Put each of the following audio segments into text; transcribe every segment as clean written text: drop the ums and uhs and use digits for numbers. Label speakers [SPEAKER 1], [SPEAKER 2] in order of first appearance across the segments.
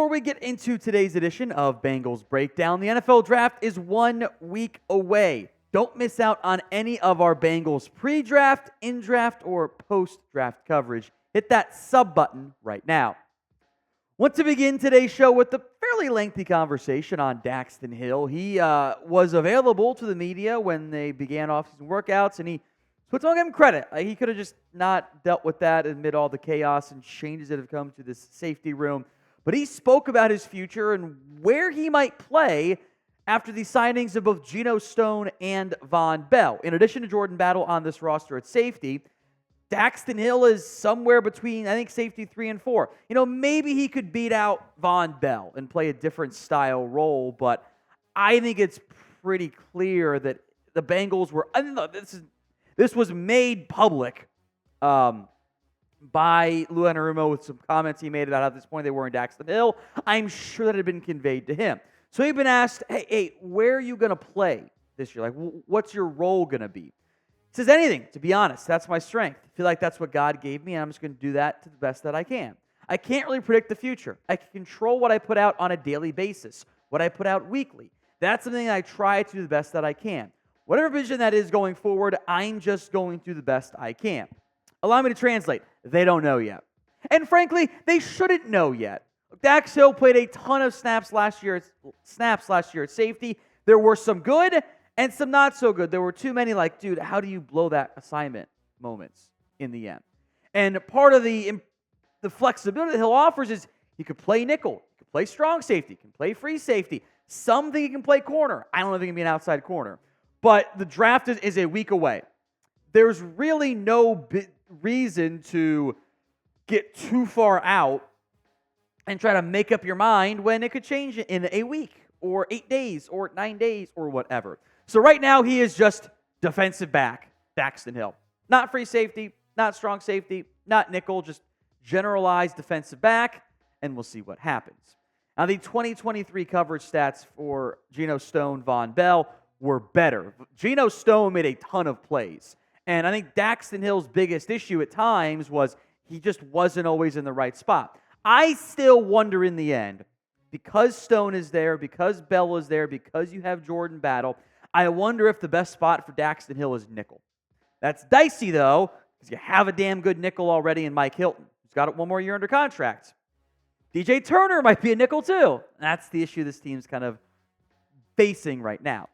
[SPEAKER 1] Before we get into today's edition of Bengals Breakdown, the NFL Draft is 1 week away. Don't miss out on any of our Bengals pre-draft, in-draft, or post-draft coverage. Hit that sub button right now. Want to begin today's show with a fairly lengthy conversation on Daxton Hill. He was available to the media when they began off-season workouts, and so don't give him credit. He could have just not dealt with that amid all the chaos and changes that have come to this safety room. But he spoke about his future and where he might play after the signings of both Geno and Vonn Bell. In addition to Jordan Battle on this roster at safety, Daxton Hill is somewhere between, I think, safety 3 and 4. Maybe he could beat out Vonn Bell and play a different style role, but I think it's pretty clear that the Bengals were, this was made public by Lou Anarumo with some comments he made about how at this point they were in Daxton Hill. I'm sure that had been conveyed to him. So he'd been asked, hey, where are you going to play this year? Like, what's your role going to be? He says, anything, to be honest. That's my strength. I feel like that's what God gave me, and I'm just going to do that to the best that I can. I can't really predict the future. I can control what I put out on a daily basis, what I put out weekly. That's something I try to do the best that I can. Whatever vision that is going forward, I'm just going to do the best I can. Allow me to translate. They don't know yet. And frankly, they shouldn't know yet. Dax Hill played a ton of snaps last year at safety. There were some good and some not so good. There were too many dude, how do you blow that assignment moments in the end? And part of the flexibility that Hill offers is he could play nickel, he could play strong safety, he can play free safety. Some think he can play corner. I don't know if he can be an outside corner. But the draft is a week away. There's really no reason to get too far out and try to make up your mind when it could change in a week or 8 days or 9 days or whatever. So right now he is just defensive back, Daxton Hill. Not free safety, not strong safety, not nickel, just generalized defensive back, and we'll see what happens. Now the 2023 coverage stats for Geno, Vonn Bell were better. Geno made a ton of plays. And I think Daxton Hill's biggest issue at times was he just wasn't always in the right spot. I still wonder in the end, because Stone is there, because Bell is there, because you have Jordan Battle, I wonder if the best spot for Daxton Hill is nickel. That's dicey, though, because you have a damn good nickel already in Mike Hilton, who's got 1 more year under contract. DJ Turner might be a nickel, too. That's the issue this team's kind of facing right now.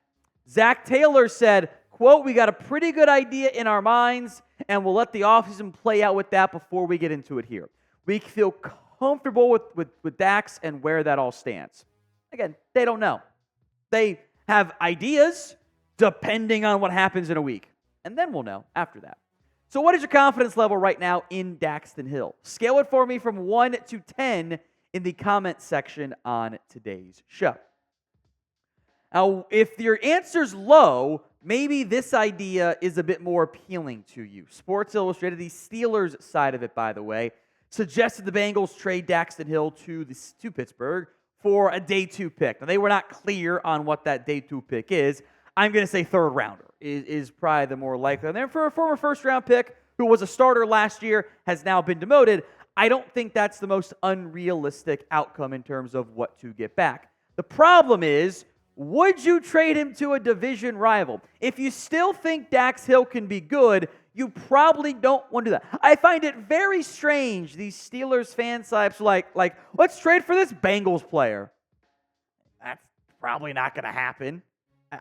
[SPEAKER 1] Zach Taylor said, quote, we got a pretty good idea in our minds, and we'll let the offseason play out with that before we get into it here. We feel comfortable with Dax and where that all stands. Again, they don't know. They have ideas depending on what happens in a week, and then we'll know after that. So what is your confidence level right now in Daxton Hill? Scale it for me from 1 to 10 in the comment section on today's show. Now, if your answer's low, maybe this idea is a bit more appealing to you. Sports Illustrated, the Steelers side of it, by the way, suggested the Bengals trade Daxton Hill to Pittsburgh for a day 2 pick. Now, they were not clear on what that day 2 pick is. I'm going to say third rounder is probably the more likely. And then for a former first-round pick who was a starter last year, has now been demoted, I don't think that's the most unrealistic outcome in terms of what to get back. The problem is, would you trade him to a division rival? If you still think Dax Hill can be good, you probably don't want to do that. I find it very strange, these Steelers fan types like, let's trade for this Bengals player. That's probably not going to happen.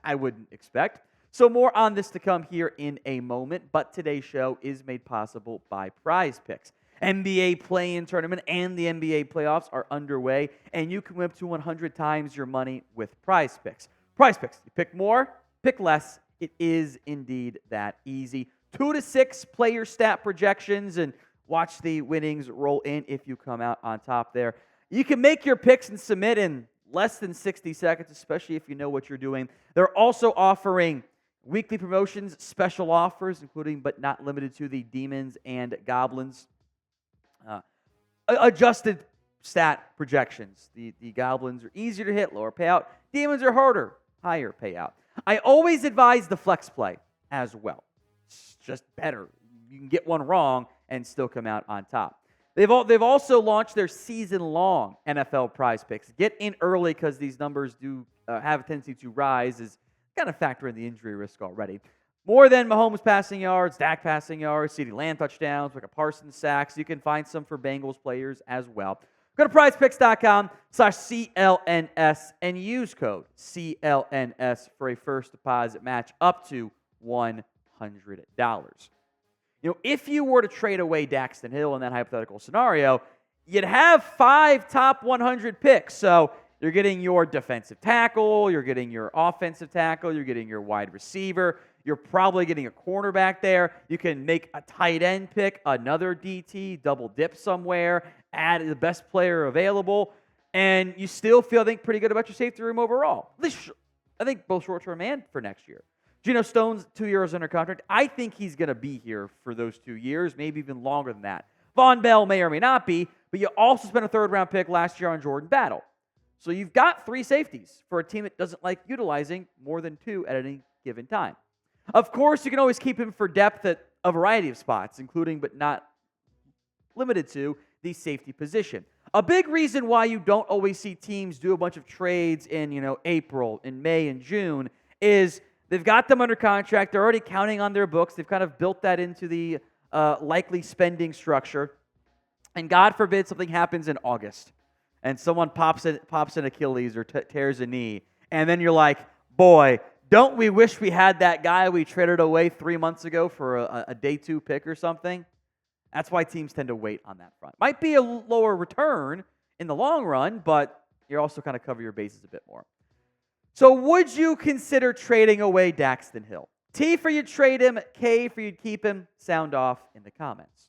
[SPEAKER 1] I wouldn't expect. So more on this to come here in a moment, but today's show is made possible by Prize Picks. NBA play-in tournament and the NBA playoffs are underway, and you can win up to 100 times your money with Prize Picks. Prize Picks, you pick more, pick less. It is indeed that easy. 2 to 6 player stat projections, and watch the winnings roll in if you come out on top there. You can make your picks and submit in less than 60 seconds, especially if you know what you're doing. They're also offering weekly promotions, special offers, including but not limited to the Demons and Goblins. Adjusted stat projections. The Goblins are easier to hit, lower payout. Demons are harder, higher payout. I always advise the flex play as well. It's just better. You can get one wrong and still come out on top. They've also launched their season-long NFL prize picks. Get in early because these numbers do have a tendency to rise, is kind of factor in the injury risk already. More than Mahomes passing yards, Dak passing yards, CeeDee Lamb touchdowns, like a Parsons sacks. You can find some for Bengals players as well. Go to prizepicks.com/CLNS and use code CLNS for a first deposit match up to $100. If you were to trade away Daxton Hill in that hypothetical scenario, you'd have 5 top 100 picks. So you're getting your defensive tackle, you're getting your offensive tackle, you're getting your wide receiver, you're probably getting a cornerback there. You can make a tight end pick, another DT, double dip somewhere, add the best player available, and you still feel, I think, pretty good about your safety room overall. At least, I think, both short-term and for next year. Geno Stone's 2 years under contract. I think he's going to be here for those 2 years, maybe even longer than that. Vonn Bell may or may not be, but you also spent a third-round pick last year on Jordan Battle. So you've got 3 safeties for a team that doesn't like utilizing more than 2 at any given time. Of course, you can always keep him for depth at a variety of spots, including but not limited to the safety position. A big reason why you don't always see teams do a bunch of trades in April, in May, and June is they've got them under contract. They're already counting on their books. They've kind of built that into the likely spending structure. And God forbid something happens in August and someone pops an Achilles or tears a knee, and then you're like, boy, don't we wish we had that guy we traded away 3 months ago for a day 2 pick or something? That's why teams tend to wait on that front. Might be a lower return in the long run, but you're also kind of cover your bases a bit more. So would you consider trading away Daxton Hill? T for you'd trade him, K for you'd keep him. Sound off in the comments.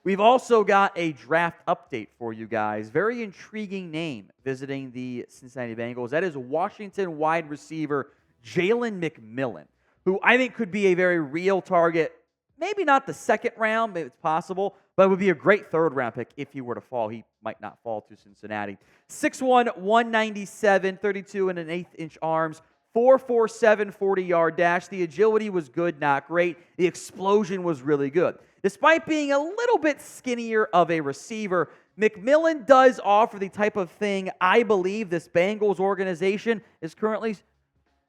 [SPEAKER 1] We've also got a draft update for you guys. Very intriguing name visiting the Cincinnati Bengals. That is Washington wide receiver Jaylen McMillan, who I think could be a very real target. Maybe not the second round, maybe it's possible, but it would be a great third-round pick if he were to fall. He might not fall to Cincinnati. 6'1", 197, 32 and an 1/8-inch arms, 4.47 40-yard dash. The agility was good, not great. The explosion was really good. Despite being a little bit skinnier of a receiver, McMillan does offer the type of thing I believe this Bengals organization is currently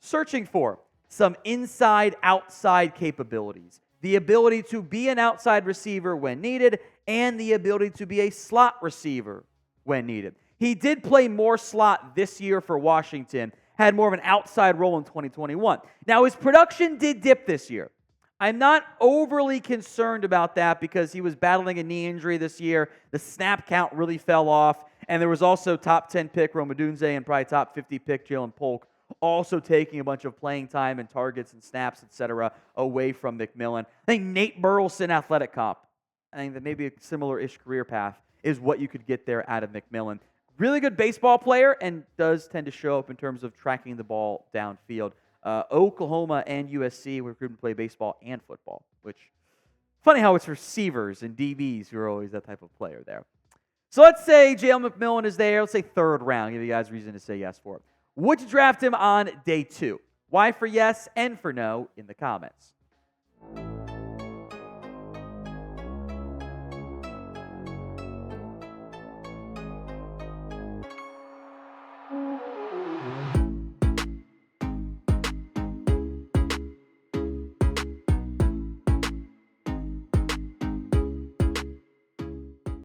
[SPEAKER 1] searching for. Some inside-outside capabilities. The ability to be an outside receiver when needed, and the ability to be a slot receiver when needed. He did play more slot this year for Washington, had more of an outside role in 2021. Now, his production did dip this year. I'm not overly concerned about that because he was battling a knee injury this year. The snap count really fell off, and there was also top 10 pick Rome Odunze and probably top 50 pick Jalen Polk also taking a bunch of playing time and targets and snaps, etc., away from McMillan. I think Nate Burleson athletic comp, I think that maybe a similar-ish career path is what you could get there out of McMillan. Really good baseball player and does tend to show up in terms of tracking the ball downfield. Oklahoma and USC were recruited to play baseball and football, which, funny how it's receivers and DBs who are always that type of player there. So let's say Jaylen McMillan is there. Let's say third round. Give you guys reason to say yes for it. Would you draft him on day 2? Why for yes and for no in the comments.